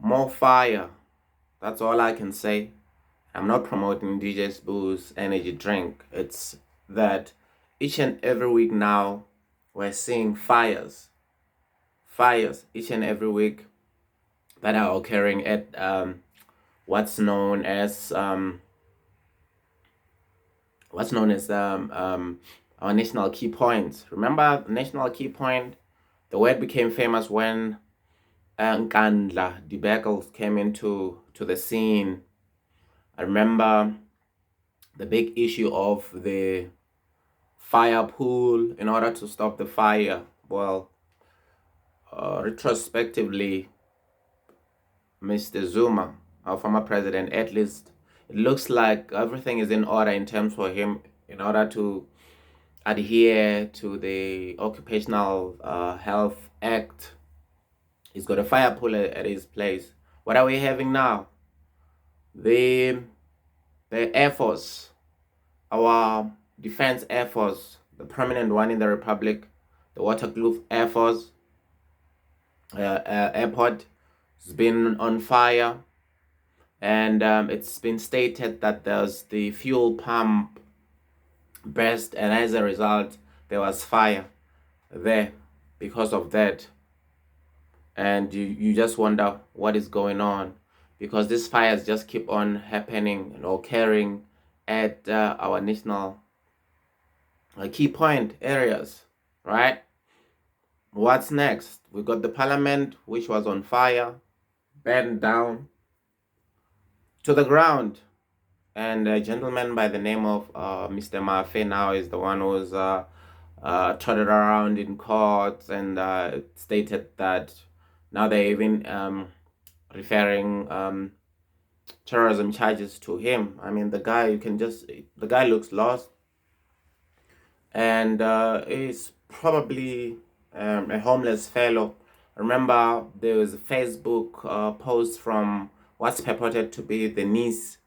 more fire. That's all I can say. I'm not promoting DJ Spoo's energy drink. It's that each and every week now we're seeing fires each and every week that are occurring at what's known as our national key points. Remember national key point? The word became famous when Nkandla debacles came into the scene. I remember the big issue of the fire pool in order to stop the fire. Well, retrospectively, Mr. Zuma, our former president, at least it looks like everything is in order in terms for him in order to adhere to the Occupational Health Act. He's got a fire pool at his place. What are we having now? The Air Force, our defense Air Force, the prominent one in the Republic, the WaterKloof Air Force airport has been on fire, and it's been stated that there's the fuel pump burst, and as a result, there was fire there because of that. And you just wonder what is going on, because these fires just keep on happening and occurring at our national key point areas, right? What's next? We got the parliament, which was on fire, burned down to the ground. And a gentleman by the name of Mr. Mafe now is the one who's trotted around in courts and stated that now they're even referring terrorism charges to him. I mean, the guy looks lost, and is probably a homeless fellow. Remember, there was a Facebook post from what's purported to be the niece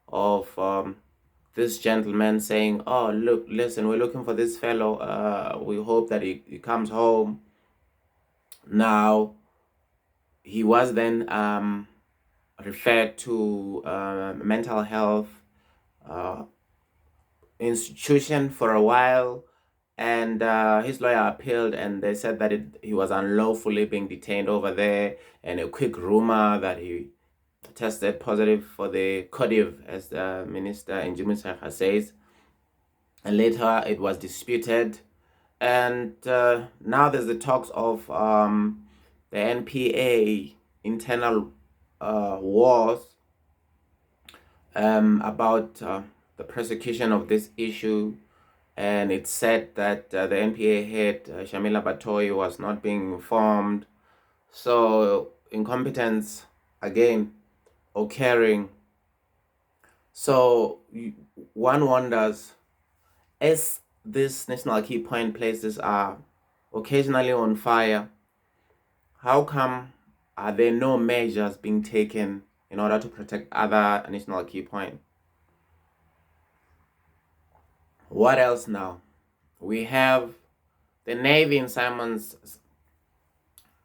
of this gentleman saying, "Oh, look, listen, we're looking for this fellow. We hope that he comes home." Now, he was then referred to mental health uh, institution for a while, and his lawyer appealed, and they said that he was unlawfully being detained over there, and a quick rumor that he tested positive for the Codiv, as the minister Njimi says, and later it was disputed, and now there's the talks of the NPA internal wars about the prosecution of this issue. And it said that the NPA head, Shamila Batoyi, was not being informed. So incompetence, again, occurring. So one wonders, as these national key point places are occasionally on fire, how come are there no measures being taken in order to protect other national key points? What else now? We have the Navy in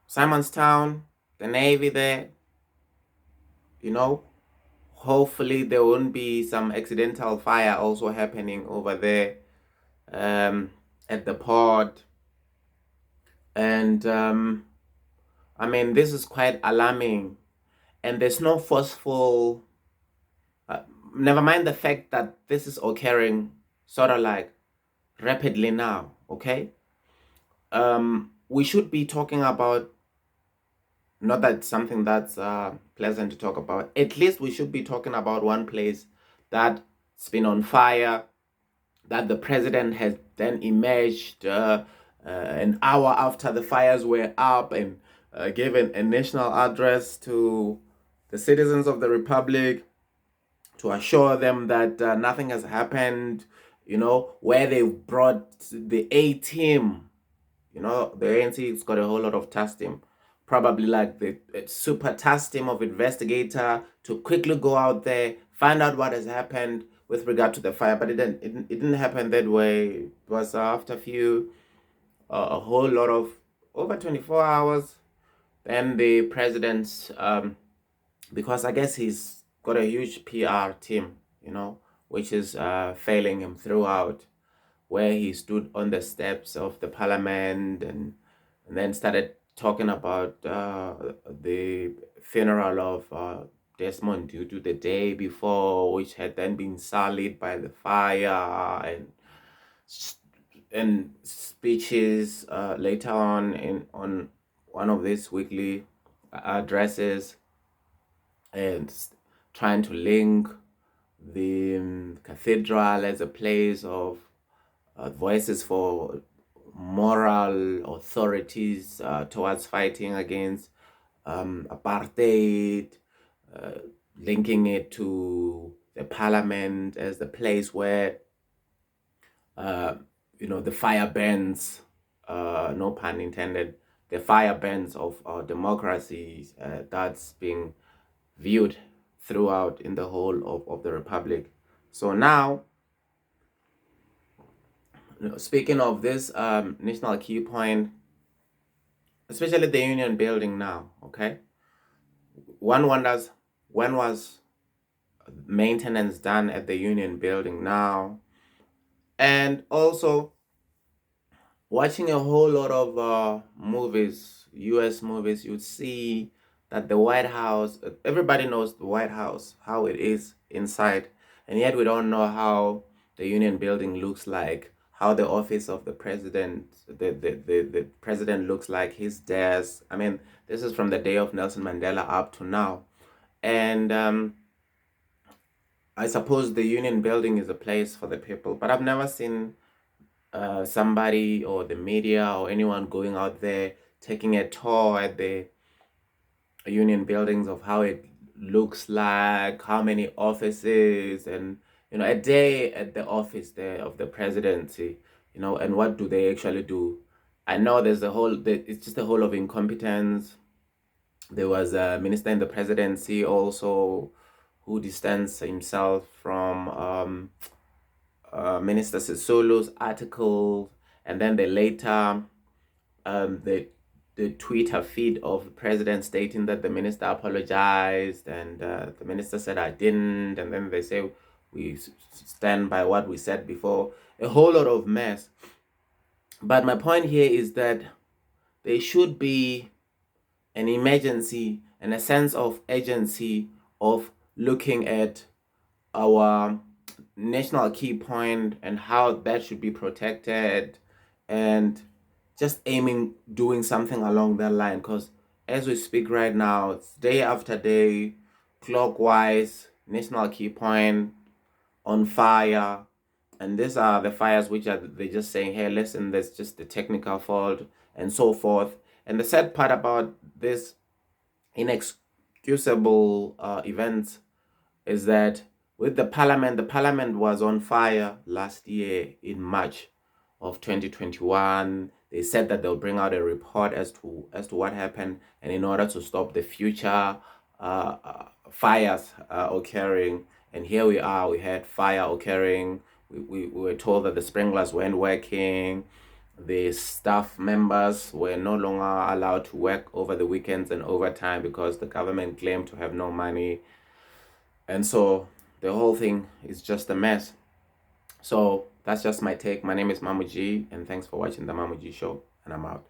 Simonstown, the Navy there. Hopefully there won't be some accidental fire also happening over there at the port. And I mean, this is quite alarming. And there's no forceful, never mind the fact that this is occurring sort of like rapidly now, okay? We should be talking about, not that it's something that's pleasant to talk about, at least we should be talking about one place that's been on fire, that the president has then emerged an hour after the fires were up and given a national address to the citizens of the Republic to assure them that nothing has happened, where they brought the A team. The ANC's got a whole lot of task team, probably like the super task team of investigator to quickly go out there, find out what has happened with regard to the fire. But it didn't happen that way. It was after a whole lot of over 24 hours. Then the president's because I guess he's got a huge PR team, which is failing him throughout, where he stood on the steps of the parliament and then started talking about the funeral of Desmond Tutu the day before, which had then been sullied by the fire, and speeches later on one of these weekly addresses, and trying to link the cathedral as a place of voices for moral authorities towards fighting against apartheid, uh, linking it to the parliament as the place where uh, the fire burns, no pun intended, the fire burns of our democracy that's being viewed throughout in the whole of the republic. So now, speaking of this national key point, especially the union building now, okay, one wonders, when was maintenance done at the union building now? And also, watching a whole lot of movies, US movies, you'd see that the White House, everybody knows the White House, how it is inside, and yet we don't know how the Union Building looks like, how the office of the president, the president looks like, his desk. I mean, this is from the day of Nelson Mandela up to now. And I suppose the Union Building is a place for the people, but I've never seen somebody or the media or anyone going out there taking a tour at the union buildings of how it looks like, how many offices, and a day at the office there of the presidency, and what do they actually do. I know it's just a whole of incompetence. There was a minister in the presidency also who distanced himself from Minister Sisulu's article, and then they later the Twitter feed of the president stating that the minister apologized, and the minister said I didn't, and then they say we stand by what we said before. A whole lot of mess. But my point here is that there should be an emergency and a sense of urgency of looking at our national key point and how that should be protected, and just aiming doing something along that line, because as we speak right now, it's day after day, clockwise, national key point on fire. And these are the fires which are they just saying, hey, listen, there's just the technical fault and so forth. And the sad part about this inexcusable events is that with the parliament was on fire last year in March of 2021. They said that they'll bring out a report as to what happened, and in order to stop the future fires occurring. And here we are, we had fire occurring. We were told that the sprinklers weren't working. The staff members were no longer allowed to work over the weekends and overtime because the government claimed to have no money. And so the whole thing is just a mess. So that's just my take. My name is Mamu G, and thanks for watching the Mamu G Show, and I'm out.